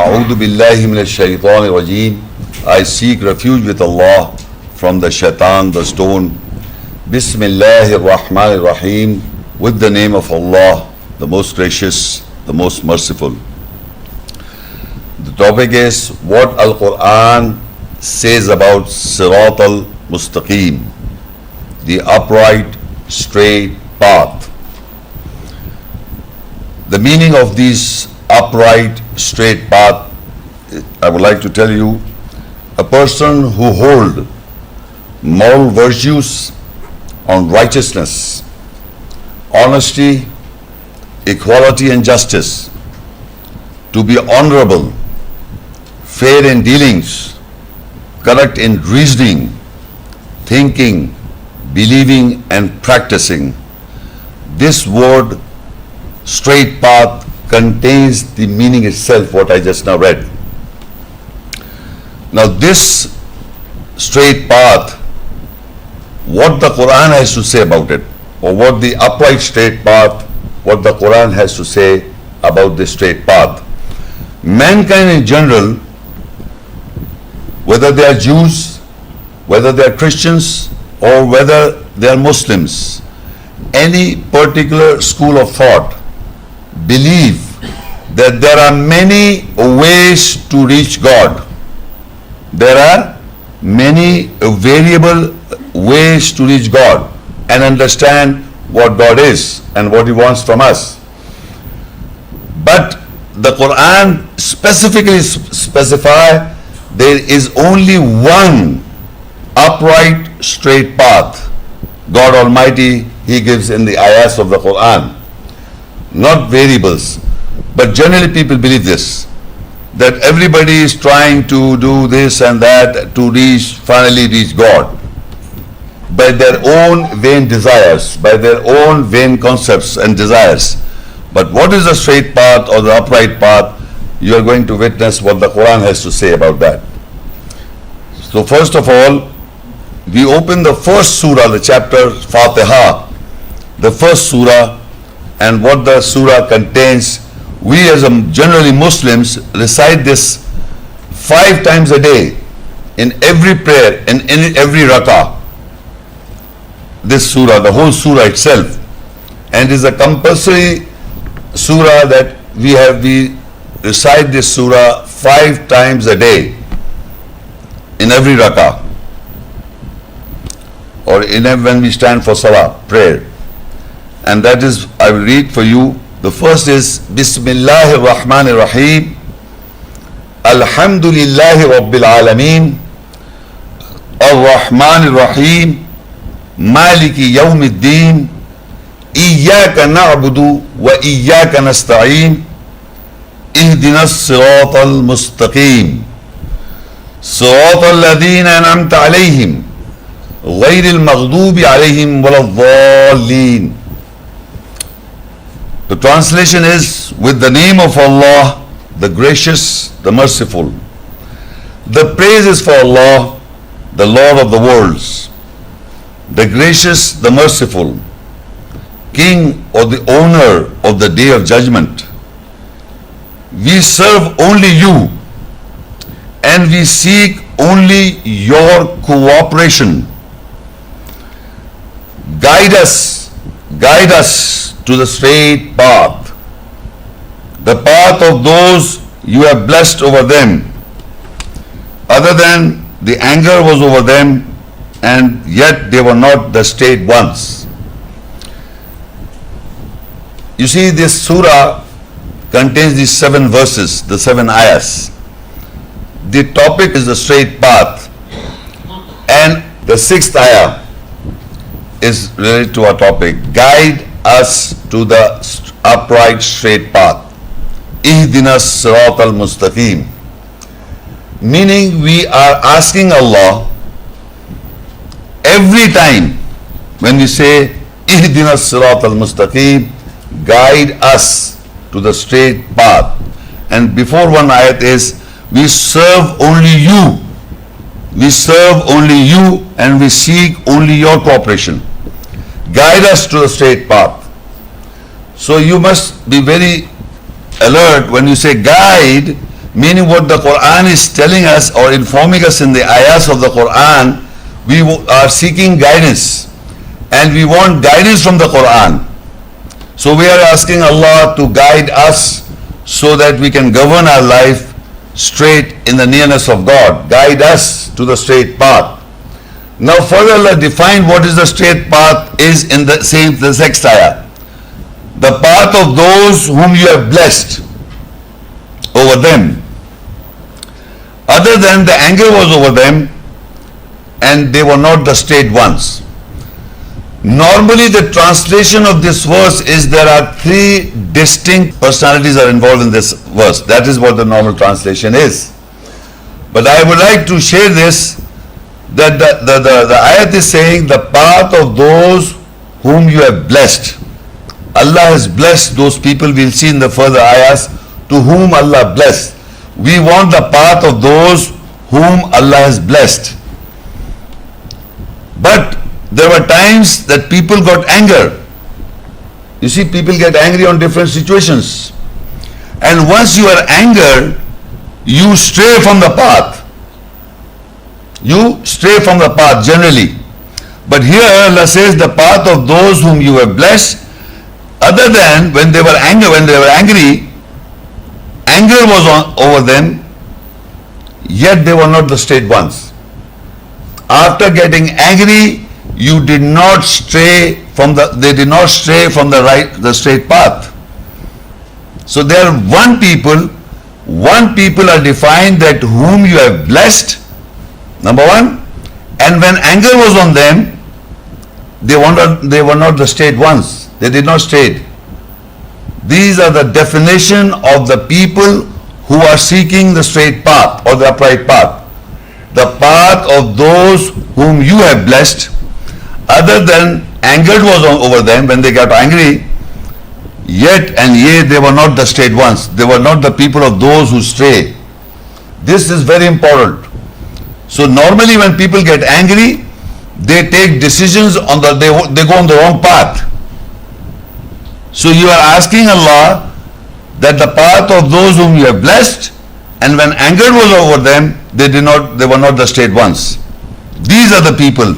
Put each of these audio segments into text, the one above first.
A'udhu billahi minash shaitanir rajeem. I seek refuge with Allah from the shaitan, the stone. Bismillahir Rahmanir Rahim. With the name of Allah, the most gracious, the most merciful. The topic is what Al-Quran says about Sirat al-Mustaqeem, the upright, straight path. The meaning of this upright, straight path, I would like to tell you, a person who holds moral virtues on righteousness, honesty, equality and justice, to be honorable, fair in dealings, correct in reasoning, thinking, believing and practicing. This word straight path contains the meaning itself, what I just now read. Now this straight path, what the Quran has to say about it, or what the upright straight path, what the Quran has to say about this straight path. Mankind in general, whether they are Jews, whether they are Christians, or whether they are Muslims, any particular school of thought believe that there are many ways to reach God. There are many variable ways to reach God and understand what God is and what He wants from us. But the Quran specifically specifies there is only one upright, straight path. God Almighty, He gives in the ayahs of the Quran, not variables. But generally people believe this, that everybody is trying to do this and that to finally reach God by their own vain desires, by their own vain concepts and desires. But what is the straight path or the upright path? You are going to witness what the Quran has to say about that. So first of all, we open the first surah, the chapter Fatihah, the first surah, and what the surah contains. We as generally Muslims recite this 5 times a day in every prayer, in every rak'ah. This surah, the whole surah itself, and is a compulsory surah that we recite this surah 5 times a day in every rak'ah, or when we stand for salah, prayer. And that is, I will read for you. The first is Bismillahir Rahmanir Rahim. Alhamdulillahi Rabbil Alameen. Ar-Rahmanir Rahim. Maliki Yawmiddin. Iyyaka na'budu wa iyyaka nasta'een. Ihdinas Siratal Mustaqeem. Siratal ladhina an'amta alayhim. Ghayril maghdubi alayhim waladdallin. The translation is, with the name of Allah, the gracious, the merciful. The praise is for Allah, the Lord of the worlds, the gracious, the merciful, King or the owner of the day of judgment. We serve only you and we seek only your cooperation. Guide us to the straight path, the path of those you have blessed over them. Other than the anger was over them, and yet they were not the straight ones. You see, this surah contains these 7 verses, the 7 ayahs. The topic is the straight path, and the 6th ayah is related to our topic. Guide us to the upright, straight path. Ihdinas Siratal Mustaqeem. Meaning we are asking Allah every time when we say Ihdinas Siratal Mustaqeem, guide us to the straight path. And before one ayat is, we serve only you. We serve only you and we seek only your cooperation. Guide us to the straight path. So you must be very alert when you say guide. Meaning what the Quran is telling us or informing us in the ayahs of the Quran, we are seeking guidance and we want guidance from the Quran. So we are asking Allah to guide us so that we can govern our life straight in the nearness of God. Guide us to the straight path. Now further Allah defined what is the straight path is in the next ayah. The path of those whom you have blessed over them. Other than the anger was over them and they were not the straight ones. Normally the translation of this verse is there are three distinct personalities are involved in this verse. That is what the normal translation is. But I would like to share this, that the ayat is saying the path of those whom you have blessed. Allah has blessed those people, we'll see in the further ayahs, to whom Allah blessed. We want the path of those whom Allah has blessed. But there were times that people got anger. You see, people get angry on different situations. And once you are angered, you stray from the path. You stray from the path generally. But here Allah says the path of those whom you have blessed, other than when they were angry, anger was over them, yet they were not the straight ones. After getting angry, they did not stray from the straight path. So there are one people are defined that whom you have blessed, number one, and when anger was on them, they were not the straight ones. They did not stray. These are the definition of the people who are seeking the straight path or the upright path. The path of those whom you have blessed, other than anger was over them when they got angry, yet they were not the straight ones. They were not the people of those who stray. This is very important. So normally when people get angry, they take decisions they go on the wrong path. So you are asking Allah that the path of those whom you have blessed, and when anger was over them, they were not the straight ones. These are the people.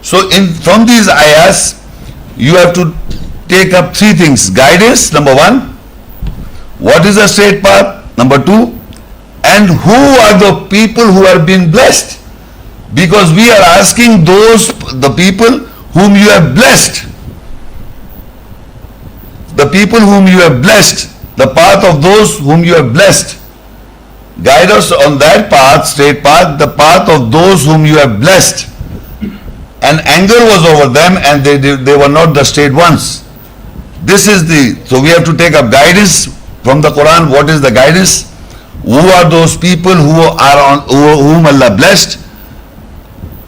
So from these ayahs, you have to take up three things. Guidance, number one. What is the straight path? Number two. And who are the people who have been blessed? Because we are asking the people whom you have blessed. The people whom you have blessed, the path of those whom you have blessed. Guide us on that path, straight path, the path of those whom you have blessed. And anger was over them and they were not the straight ones. So we have to take up guidance from the Quran. What is the guidance? Who are those people whom Allah blessed?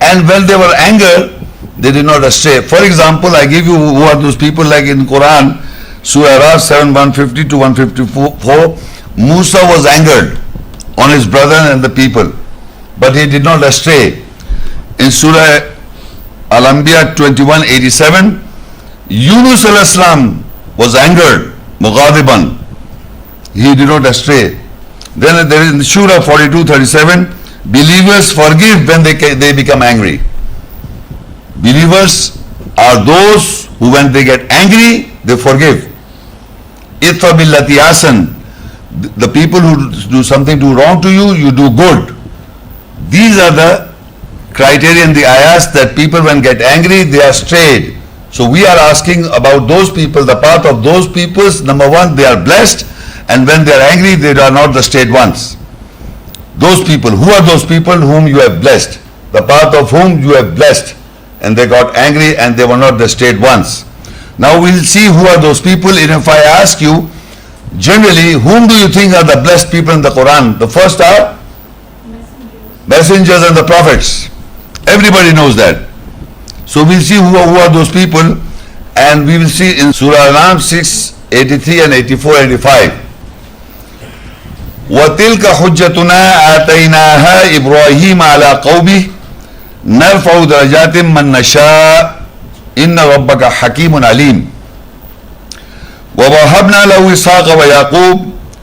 And when they were angered, they did not stray. For example, I give you who are those people, like in Quran, Surah Al-Araf 7:150 to 154. Musa was angered on his brother and the people, but he did not stray. In Surah Al-Anbiya 21:87, Yunus al-Islam was angered, Mughadiban. He did not stray. Then there is in Shura 42:37, believers forgive when they become angry. Believers are those who when they get angry, they forgive. Idfa billati ahsan. The people who do wrong to you, you do good. These are the criteria in the ayahs that people when get angry, they are strayed. So we are asking about those people, the path of those peoples. Number one, they are blessed, and when they are angry, they are not the straight ones. Those people, who are those people whom you have blessed? The path of whom you have blessed, and they got angry and they were not the straight ones. Now we'll see who are those people. And if I ask you, generally, whom do you think are the blessed people in the Quran? The first are messengers and the prophets. Everybody knows that. So we'll see who are those people, and we will see in Surah Al-Anam 6:83 and 84-85. وَتِلْكَ حُجَّتُنَا آتَيْنَاهَا إِبْرَاهِيمَ عَلَى قَوْمِهِ نَرْفَعُ دَرَجَاتٍ مَنْ نَشَاءُ إِنَّ رَبَّكَ حَكِيمٌ عَلِيمٌ وَوَهَبْنَا لَهُ إِسْحَاقَ وَيَعْقُوبَ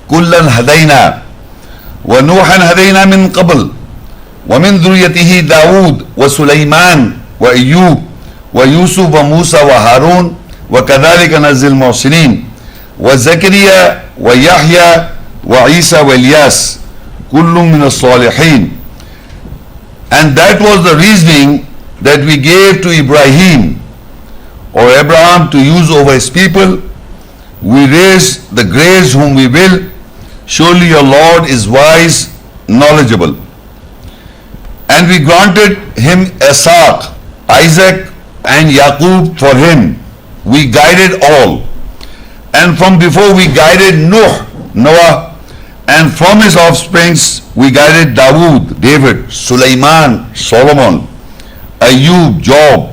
كلا هدينا ونوحا هدينا من قبل ومن ذريته داود وسليمان وأيوب ويوسف وموسى وهارون وكذلك نزل المحسنين وزكريا ويحيى وعيسى والياس كل من الصالحين. And that was the reasoning that we gave to Ibrahim or Abraham to use over his people. We raise the graves whom we will. Surely your Lord is wise, knowledgeable. And we granted him Ishaq, Isaac and Yaqub for him. We guided all. And from before we guided Noah, and from his offsprings we guided Dawood, David, Sulaiman, Solomon, Ayub, Job,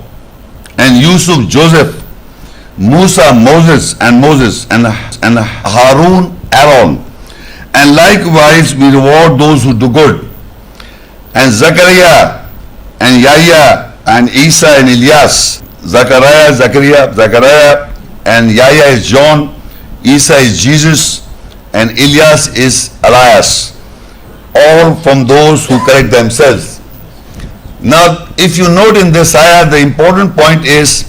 and Yusuf, Joseph, Musa, Moses, and Harun, Aaron. And likewise we reward those who do good. And Zachariah, and Yahya, and Isa, and Ilyas. Zachariah, and Yahya is John, Isa is Jesus, and Ilyas is Elias. All from those who correct themselves. Now, if you note in this ayah, the important point is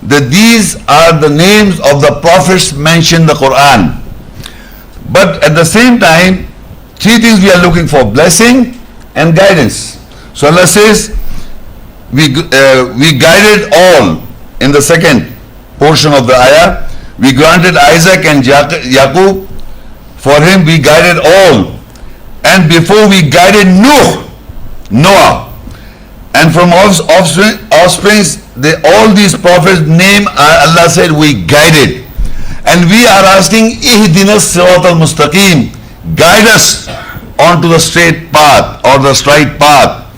that these are the names of the prophets mentioned in the Quran. But at the same time, three things we are looking for: blessing and guidance. So Allah says, we guided all in the second portion of the ayah. We granted Isaac and Yaqub. For him we guided all. And before we guided Noah. And from offsprings, all these prophets' name, Allah said, we guided. And we are asking, Ihdina Sirat Al-Mustaqeem, guide us onto the straight path or the straight path,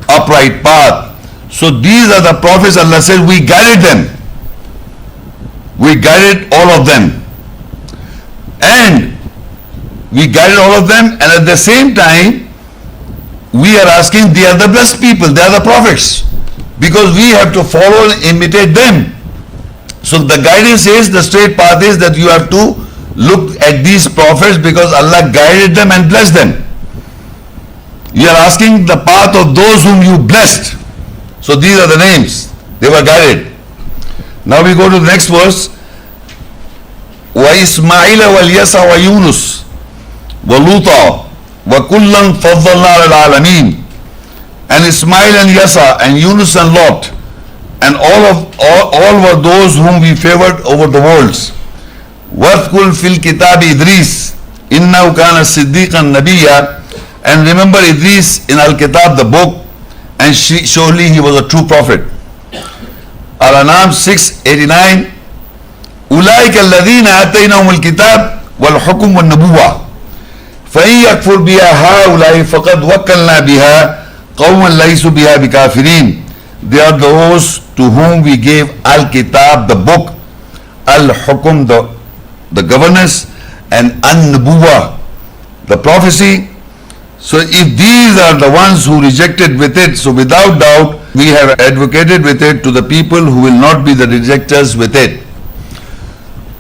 upright path. So these are the prophets, Allah said, we guided them. We guided all of them. And we guided all of them, and at the same time, we are asking, they are the blessed people, they are the prophets, because we have to follow and imitate them. So the guidance is, the straight path is that you have to look at these prophets because Allah guided them and blessed them. You are asking the path of those whom you blessed. So these are the names, they were guided. Now we go to the next verse. وَإِسْمَعِيلَ وَالْيَسَعَ وَيُونُسَ وَلُوطًا وَكُلًّا فَضَّلْنَا عَلَى الْعَالَمِينَ. And Ismail and Yasa and Yunus and Lot, and all were those whom we favored over the worlds. وَاذْكُرْ فِي الْكِتَابِ إِدْرِيسَ إِنَّهُ كَانَ صِدِّيقًا نَبِيًّا. And remember Idris in Al-Kitab, the book, and surely he was a true prophet. Al-Anam 6:89. أولئك الذين آتيناهم الكتاب والحكم والنبوة فإن يكفر بها هؤلاء فقد وكلنا بها قوما ليسوا بها بكافرين. They are those to whom we gave Al-Kitab, the book, Al-Hukum, the governance, and An-Nubuwa, the prophecy. So if these are the ones who rejected with it, so without doubt we have advocated with it to the people who will not be the rejectors with it.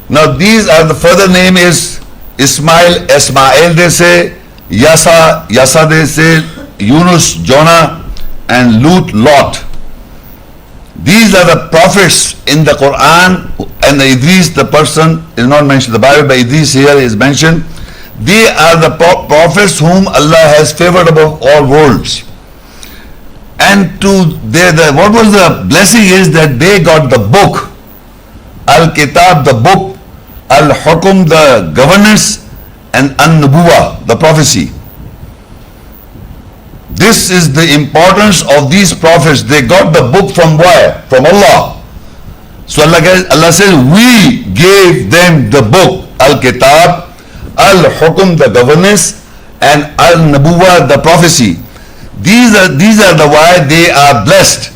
Now these are the further name is Ismail they say, Yasa they say, Yunus, Jonah, and Lut, Lot. These are the prophets in the Quran, and the Idris, the person is not mentioned in the Bible, but Idris here is mentioned. They are the prophets whom Allah has favored above all worlds. And what was the blessing is that they got the book, Al-Kitab, the book, Al-Hukum, the governance, and An-Nubuwa, the prophecy. This is the importance of these prophets. They got the book from where? From Allah. So Allah says, we gave them the book, Al-Kitab, Al-Hukum, the governance, and Al-Nubuwa, the prophecy. These are the why they are blessed.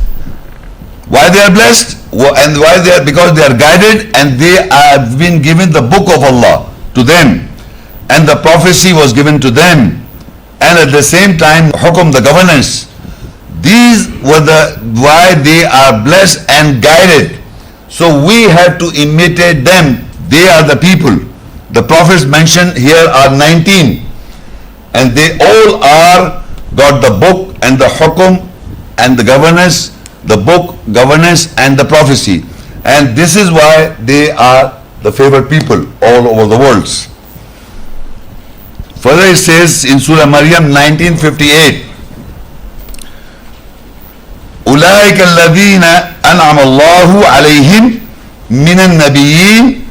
Why they are blessed? And why they are? Because they are guided and they have been given the book of Allah to them, and the prophecy was given to them, and at the same time Hukum, the governance. These were the why they are blessed and guided. So we have to imitate them. They are the people. The prophets mentioned here are 19, and they all are got the book and the hukum and the governance, the book, governance and the prophecy. And this is why they are the favored people all over the world. Further it says in Surah Maryam 1958, أولئك الذين أنعم الله عليهم من النبيين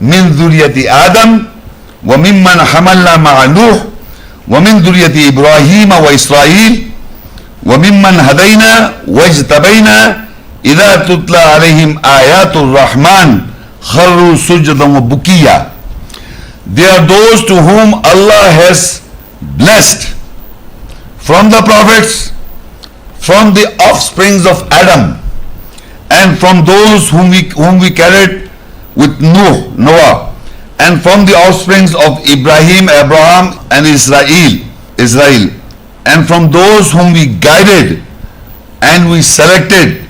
من ذرية آدم وممن حملنا مع نوح ومن ذرية إبراهيم وإسرائيل وممن هدينا واجتبينا إذا تتلى عليهم آيات الرحمن خروا سجدا وبكيا. They are those to whom Allah has blessed from the prophets, from the offsprings of Adam, and from those whom we carried with Noah, and from the offsprings of Ibrahim, Abraham, and Israel, and from those whom we guided and we selected.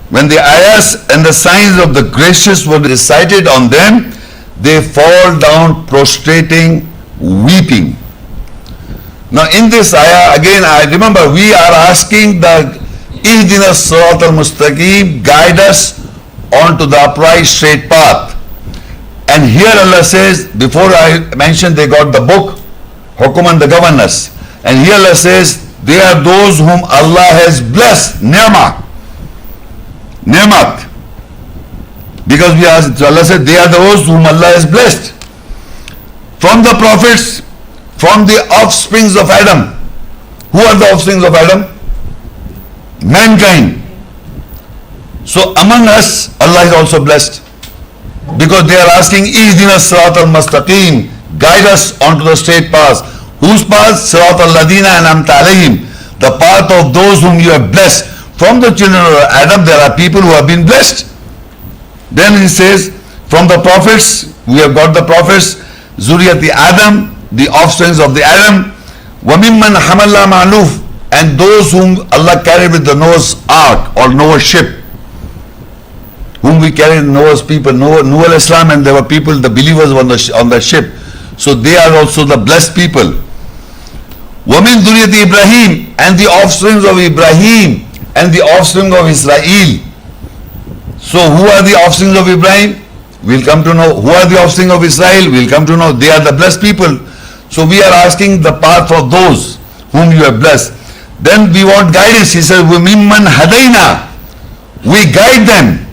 When the ayahs and the signs of the gracious were recited on them, they fall down prostrating, weeping. Now in this ayah, again I remember we are asking the Ihdina Sirat al-Mustaqeem, guide us onto the upright straight path. And here Allah says, before I mentioned they got the book, hukum and the governance. And here Allah says, they are those whom Allah has blessed, ni'mat. Because we asked, so Allah said, they are those whom Allah has blessed. From the prophets, from the offsprings of Adam. Who are the offsprings of Adam? Mankind. So among us, Allah is also blessed. Because they are asking, Ihdina Sirat al-Mustaqeem, guide us onto the straight path. Whose path? Sirat al-Ladina an'amta alayhim, the path of those whom you have blessed. From the children of Adam, there are people who have been blessed. Then he says, from the prophets, we have got the prophets, Zuriyati Adam, the offsprings of the Adam, وَمِمَّنْ حَمَلَّا مَعْلُوفٍ, and those whom Allah carried with the Noah's ark or Noah's ship, whom we carried Noah's people, Noah al-Islam, and there were people, the believers on the ship. So they are also the blessed people. وَمِنْ ذُرِيَّةِ Ibrahim, and the offsprings of Ibrahim, and the offspring of Israel. So who are the offspring of Ibrahim? We'll come to know. Who are the offspring of Israel? We'll come to know. They are the blessed people. So we are asking the path of those whom you have blessed. Then we want guidance. He says, وَمِمَّنْ هَدَيْنَا, we guide them.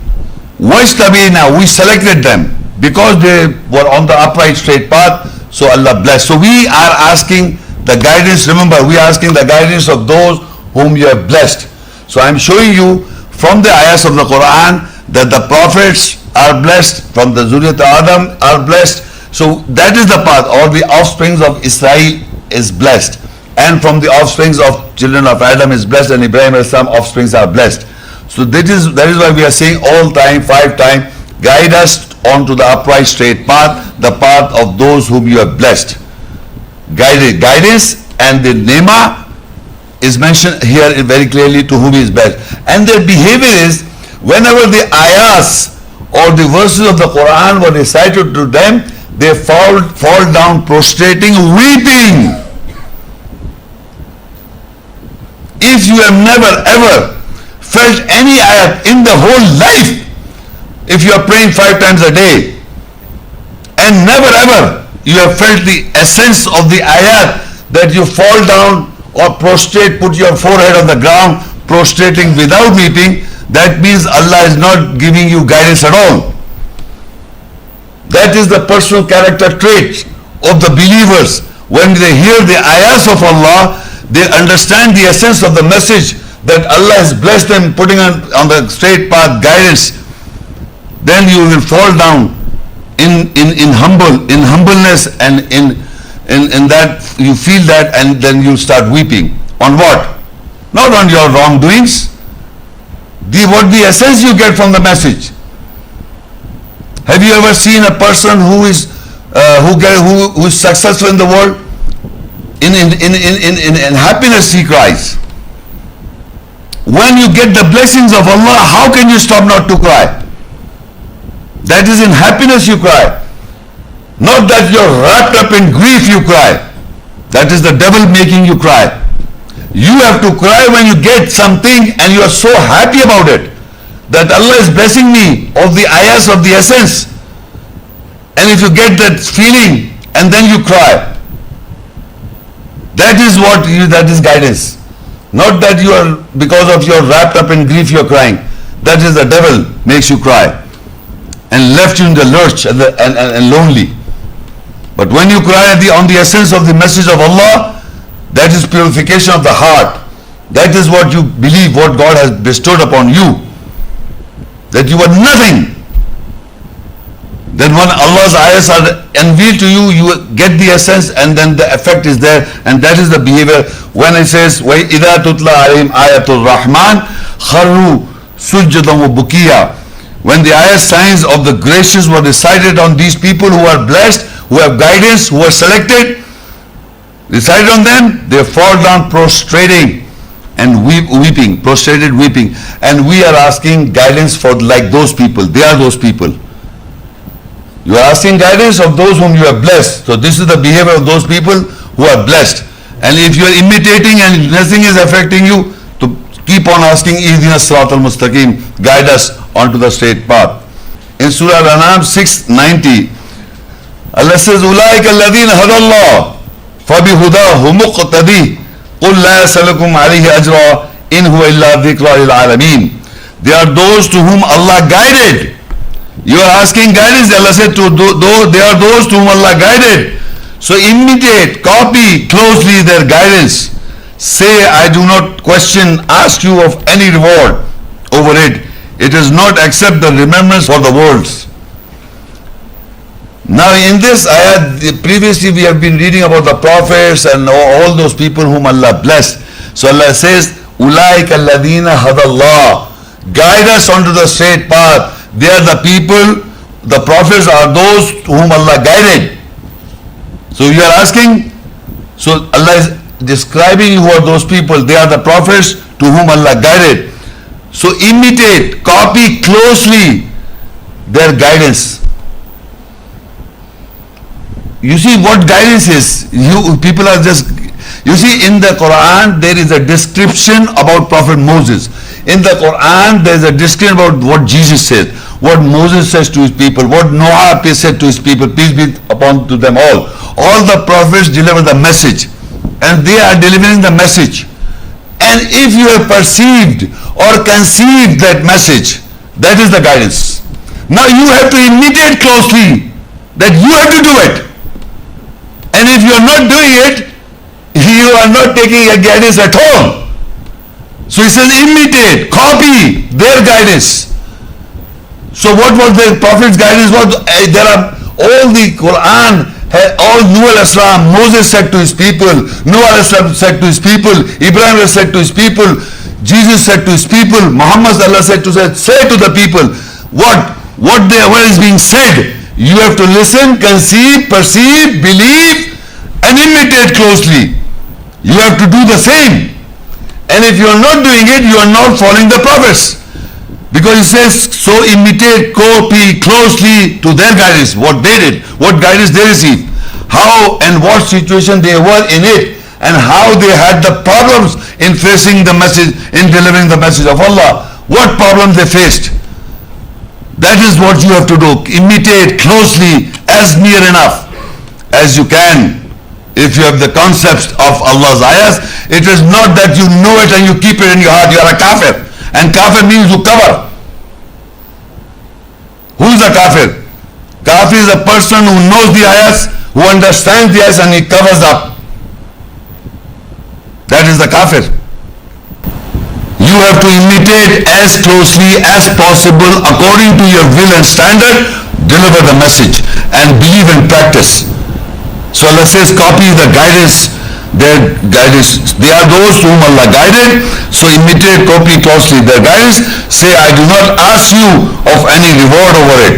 وَاجْتَبِينَا, we selected them because they were on the upright straight path. So Allah blessed. So we are asking the guidance. Remember, we are asking the guidance of those whom you have blessed. So I am showing you from the ayahs of the Quran that the prophets are blessed, from the Zuriyat Adam are blessed. So that is the path. All the offsprings of Israel is blessed, and from the offsprings of children of Adam is blessed, and Ibrahim and some offsprings are blessed. So that is why we are saying all time, 5 times, guide us onto the upright straight path, the path of those whom you have blessed. Guidance and the nema is mentioned here very clearly to whom he is blessed. And their behavior is, whenever the ayahs or the verses of the Quran were recited to them, they fall down prostrating, weeping. If you have never ever felt any ayat in the whole life, if you are praying 5 times a day, and never ever you have felt the essence of the ayat, that you fall down or prostrate, put your forehead on the ground, prostrating without weeping, that means Allah is not giving you guidance at all. That is the personal character trait of the believers. When they hear the ayahs of Allah, they understand the essence of the message that Allah has blessed them, putting on the straight path, guidance. Then you will fall down in humbleness, and in that you feel that, and then you start weeping. On what? Not on your wrongdoings. What the essence you get from the message. Have you ever seen a person who is successful in the world? In happiness he cries. When you get the blessings of Allah, how can you stop not to cry? That is in happiness you cry. Not that you're wrapped up in grief you cry. That is the devil making you cry. You have to cry when you get something and you are so happy about it, that Allah is blessing me of the ayahs of the essence. And if you get that feeling and then you cry, that is that is guidance. Not that you are, because of you're wrapped up in grief you're crying. That is the devil makes you cry and left you in the lurch and lonely. But when you cry on the essence of the message of Allah, that is purification of the heart. That is what you believe, what God has bestowed upon you, that you are nothing. Then when Allah's ayahs are unveiled to you, you get the essence, and then the effect is there, and that is the behavior. When it says, وَإِذَا تُتْلَى عَلَيْهِمْ آيَةُ الرَّحْمَنِ خَرُّوا سُجَّدًا وَبُكِيًّا. When the ayah signs of the gracious were recited on these people who are blessed, who have guidance, who are selected, recited on them, they fall down prostrating and weeping, prostrated weeping. And we are asking guidance for like those people. They are those people. You are asking guidance of those whom you have blessed. So this is the behavior of those people who are blessed. And if you are imitating and nothing is affecting you, to keep on asking, Ihdina Sirat Al-Mustaqeem, guide us onto the straight path. In Surah Al-Anam 690, Allah says, أُولَٰئِكَ الَّذِينَ هَدَى اللَّهُ فَبِهُدَاهُ مُقْتَدِي قُلْ لَا يَسْأَلُكُمْ عَلَيْهِ أَجْرًا إِنْ هُوَ إِلَّا ذِكْرًا لِلْعَالَمِينَ. They are those to whom Allah guided. You are asking guidance. Allah said, they are those to whom Allah guided. So imitate, copy closely their guidance. Say, I do not ask you of any reward over it. It is not except the remembrance for the worlds. Now in this ayah, previously we have been reading about the prophets and all those people whom Allah blessed. So Allah says, أُولَٰئِكَ الَّذِينَ هَدَى اللَّهُ. Guide us onto the straight path. They are the people, the prophets are those whom Allah guided. So you are asking, so Allah is describing who are those people. They are the prophets to whom Allah guided. So imitate, copy closely their guidance. You see what guidance is. People are just, you see in the Quran there is a description about Prophet Moses. In the Quran there is a description about what Jesus said, what Moses says to his people, what Noah said to his people, peace be upon to them all. All the prophets deliver the message, and they are delivering the message. And if you have perceived or conceived that message, that is the guidance. Now you have to imitate closely, that you have to do it. And if you are not doing it, you are not taking a guidance at all. So he says, imitate, copy their guidance. So what was the Prophet's guidance? There are all the Quran, all Nuh al-Islam, Moses said to his people, Noah al-Islam said to his people, Ibrahim said to his people, Jesus said to his people, Muhammad said to the people, what is being said. You have to listen, conceive, perceive, believe, and imitate closely. You have to do the same. And if you are not doing it, you are not following the prophets. Because he says, so imitate, copy closely to their guidance, what they did, what guidance they received, how and what situation they were in it, and how they had the problems in facing the message, in delivering the message of Allah, what problems they faced. That is what you have to do. Imitate closely, as near enough as you can. If you have the concepts of Allah's ayahs, it is not that you know it and you keep it in your heart. You are a kafir. And kafir means you cover. Who is a kafir? Kafir is a person who knows the ayahs, who understands the ayahs, and he covers up. That is the kafir. You have to imitate as closely as possible according to your will and standard, deliver the message and believe and practice. So Allah says, copy the guidance, their guidance. They are those whom Allah guided, so imitate, copy closely their guidance. Say, I do not ask you of any reward over it.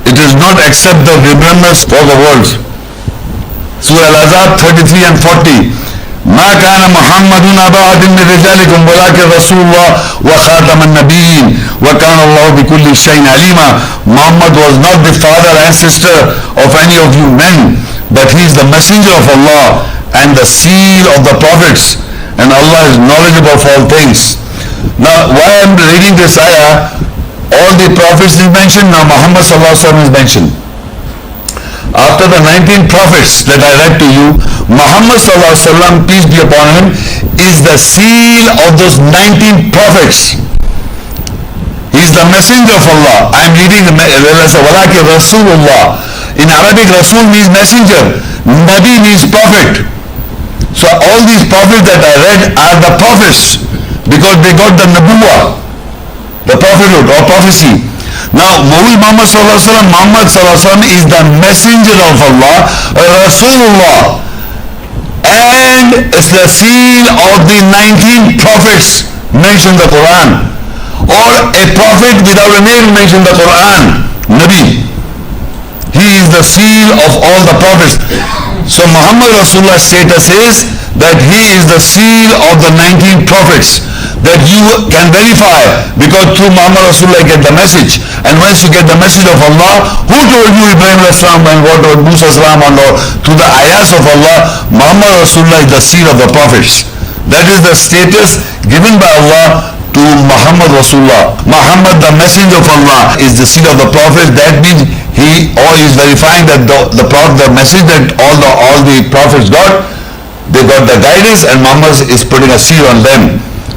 It is not except the remembrance for the world. Surah Al-Ahzaab 33 and 40. ما كان محمد أبا أحد من رجالكم ولكن رسول الله وخاتم النبيين وكان الله بكل شيء عليما. Muhammad was not the father and sister of any of you men, but he is the messenger of Allah and the seal of the prophets, and Allah is knowledgeable of all things. Now, why I am reading this ayah, all the prophets is mentioned, now Muhammad sallallahu alaihi wasallam is mentioned. After the 19 prophets that I read to you, Muhammad sallallahu alaihi wasallam, peace be upon him, is the seal of those 19 prophets. He is the messenger of Allah. I am reading Walakin Rasulullah. In Arabic, Rasul means messenger. Nabi means prophet. So all these prophets that I read are the prophets because they got the Nabuwah, the prophethood or prophecy. Now, Muhammad sallallahu alaihi wasallam is the messenger of Allah, Rasulullah, and it's the seal of the 19 prophets mentioned in the Quran, or a prophet without a name mentioned in the Quran, Nabi. He is the seal of all the prophets. So Muhammad Rasulullah's status is that he is the seal of the 19 prophets, that you can verify, because through Muhammad Rasulullah you get the message. And once you get the message of Allah, who told you Ibrahim Islam and what told Musa Islam and all, through the ayahs of Allah, Muhammad Rasulullah is the seal of the prophets. That is the status given by Allah to Muhammad Rasulullah. Muhammad, the messenger of Allah, is the seal of the prophets. That means he is verifying that the message that all the prophets got, they got the guidance, and Muhammad is putting a seal on them.